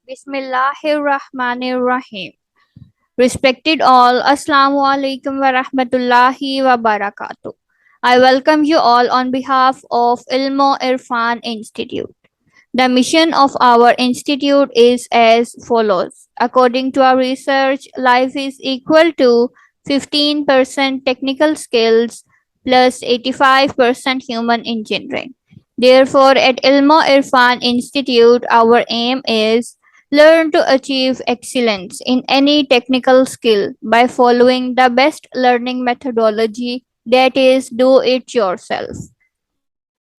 Bismillahirrahmanirrahim. Respected all, Assalamu alaikum wa rahmatullahi wa barakatuh. I welcome you all on behalf of Ilmo Irfan Institute. The mission of our institute is as follows. According to our research, life is equal to 15% technical skills plus 85% human engineering. Therefore, at Ilmo Irfan Institute, our aim is learn to achieve excellence in any technical skill by following the best learning methodology, that is, do it yourself,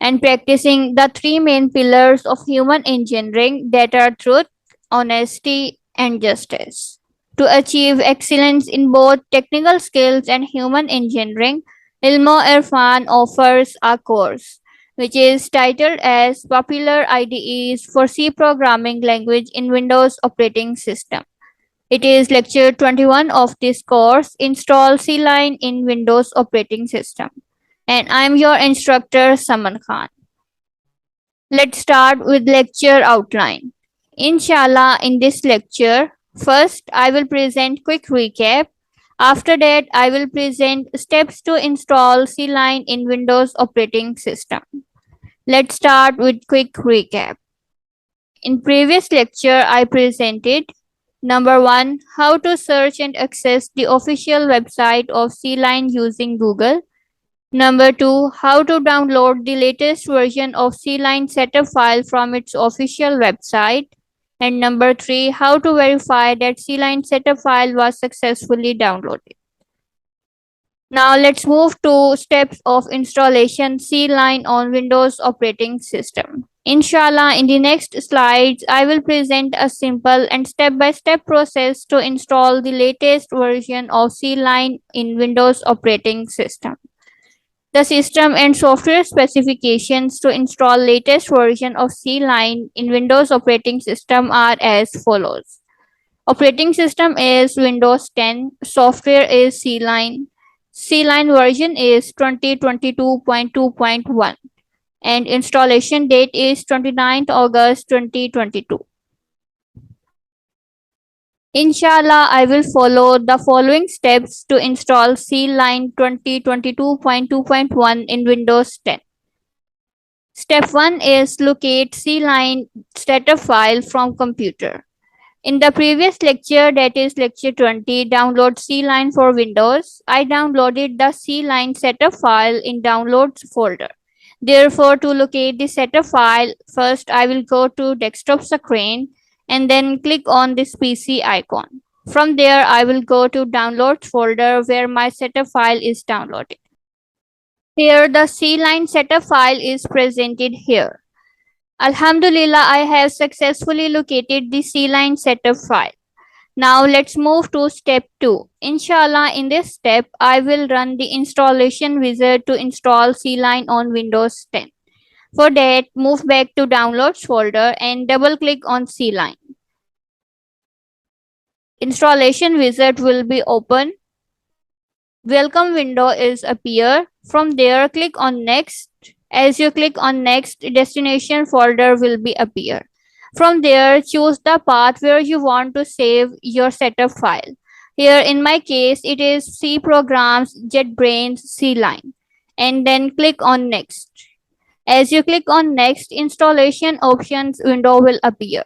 and practicing the three main pillars of human engineering, that are truth, honesty, and justice. To achieve excellence in both technical skills and human engineering, Ilmo Irfan offers a course which is titled as Popular IDEs for C Programming Language in Windows Operating System. It is lecture 21 of this course, Install CLion in Windows Operating System. And I'm your instructor, Saman Khan. Let's start with lecture outline. Inshallah, in this lecture, first I will present quick recap. After that, I will present steps to install CLion in Windows operating system. Let's start with quick recap. In previous lecture, I presented number 1, how to search and access the official website of CLion using Google. Number 2, how to download the latest version of CLion setup file from its official website. And number 3, how to verify that CLion setup file was successfully downloaded. Now let's move to steps of installation CLion on Windows operating system. Inshallah, in the next slides, I will present a simple and step-by-step process to install the latest version of CLion in Windows operating system. The system and software specifications to install latest version of CLion in Windows operating system are as follows. Operating system is Windows 10, software is CLion. CLion version is 2022.2.1 and installation date is 29th August 2022. Inshallah, I will follow the following steps to install CLion 2022.2.1 in Windows 10. Step 1 is locate CLion setup file from computer. In the previous lecture, that is lecture 20, download CLion for Windows, I downloaded the CLion setup file in downloads folder. Therefore, to locate the setup file, first I will go to desktop screen and then click on this PC icon. From there, I will go to downloads folder where my setup file is downloaded. Here, the CLion setup file is presented here. Alhamdulillah, I have successfully located the CLion setup file. Now let's move to step 2. Inshallah, in this step, I will run the installation wizard to install CLion on Windows 10. For that, move back to Downloads folder and double-click on CLion. Installation wizard will be open. Welcome window is appear. From there, click on Next. As you click on Next, destination folder will be appear. From there, choose the path where you want to save your setup file. Here, in my case, it is C Programs JetBrains CLion. And then click on Next. As you click on Next, installation options window will appear.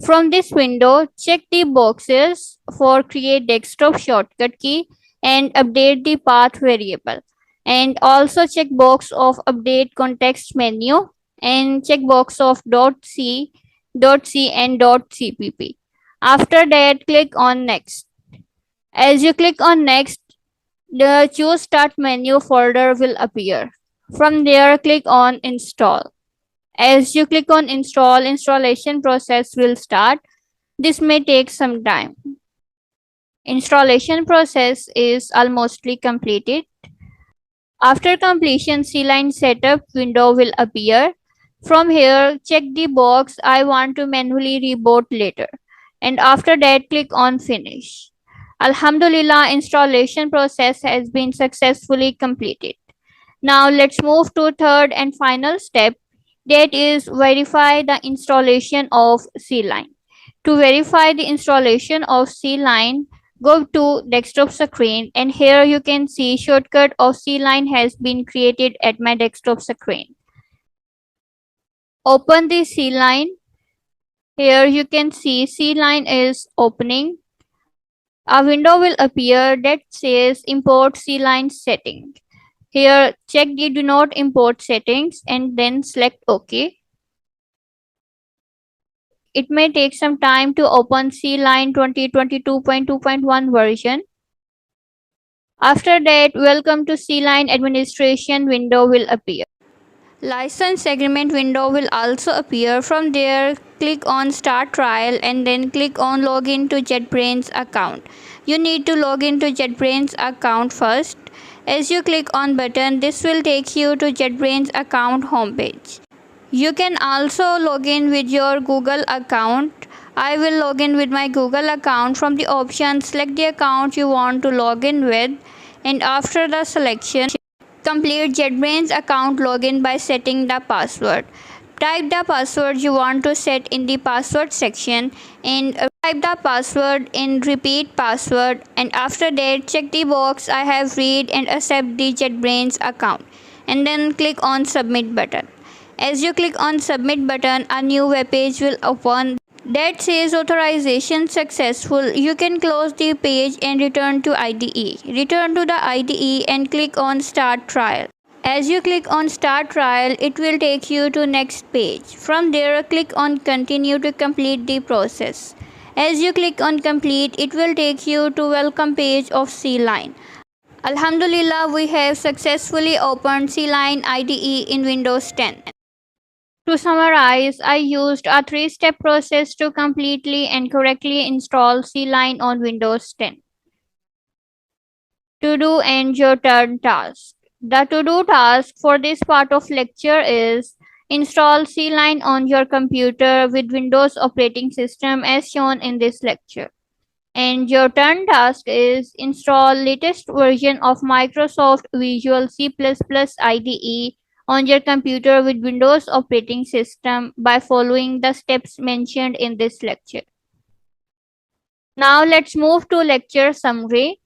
From this window, check the boxes for create desktop shortcut key and update the path variable. And also check box of update context menu and check box of .c and .cpp. After that, click on Next. As you click on Next, the Choose Start menu folder will appear. From there, click on Install. As you click on Install, installation process will start. This may take some time. Installation process is almost completed. After completion, CLion setup window will appear. From here, check the box I want to manually reboot later. And after that, click on Finish. Alhamdulillah, installation process has been successfully completed. Now let's move to third and final step, that is verify the installation of CLion. To verify the installation of CLion, go to desktop screen and here you can see shortcut of CLion has been created at my desktop screen. Open the CLion. Here you can see CLion is opening. A window will appear that says import CLion setting. Here check the do not import settings and then select OK. It may take some time to open CLion 2022.2.1 version. After that, welcome to CLion administration window will appear. License agreement window will also appear. From there, click on start trial and then click on login to JetBrains account. You need to log into JetBrains account first. As you click on button, this will take you to JetBrains account homepage. You can also log in with your Google account. I will log in with my Google account. From the option, select the account you want to log in with, and after the selection, complete JetBrains account login by setting the password. Type the password you want to set in the password section and type the password in repeat password, and after that check the box I have read and accept the JetBrains account and then click on submit button. As you click on submit button, a new web page will open that says authorization successful. You can close the page and return to IDE. Return to the IDE and click on start trial. As you click on start trial, it will take you to next page. From there, click on continue to complete the process. As you click on complete, it will take you to welcome page of CLion. Alhamdulillah, we have successfully opened CLion IDE in Windows 10. To summarize, I used a three-step process to completely and correctly install CLion on Windows 10. To-do and your turn task. The to-do task for this part of lecture is install CLion on your computer with Windows operating system as shown in this lecture. And your turn task is install latest version of Microsoft Visual C++ IDE on your computer with Windows operating system by following the steps mentioned in this lecture. Now let's move to lecture summary.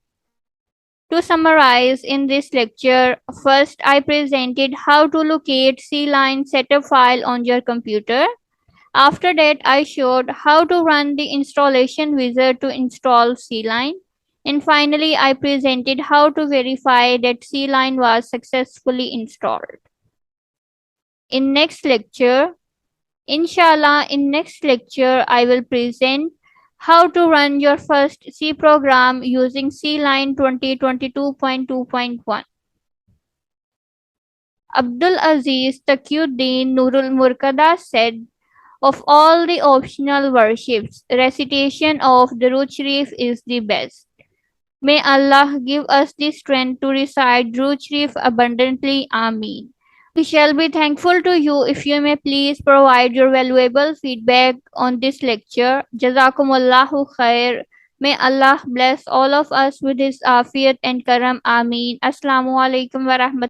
To summarize in this lecture, first I presented how to locate CLion setup file on your computer. After that, I showed how to run the installation wizard to install CLion. And finally, I presented how to verify that CLion was successfully installed. In next lecture, inshallah, I will present how to run your first C program using CLion 2022.2.1. Abdul Aziz Taqiyuddin Nurul Murkada said, of all the optional worships, recitation of Durood Sharif is the best. May Allah give us the strength to recite Durood Sharif abundantly. Ameen. We shall be thankful to you if you may please provide your valuable feedback on this lecture. Jazakumullahu khair. May Allah bless all of us with His afiyat and karam. Ameen. Assalamu alaikum wa rahmatullahi.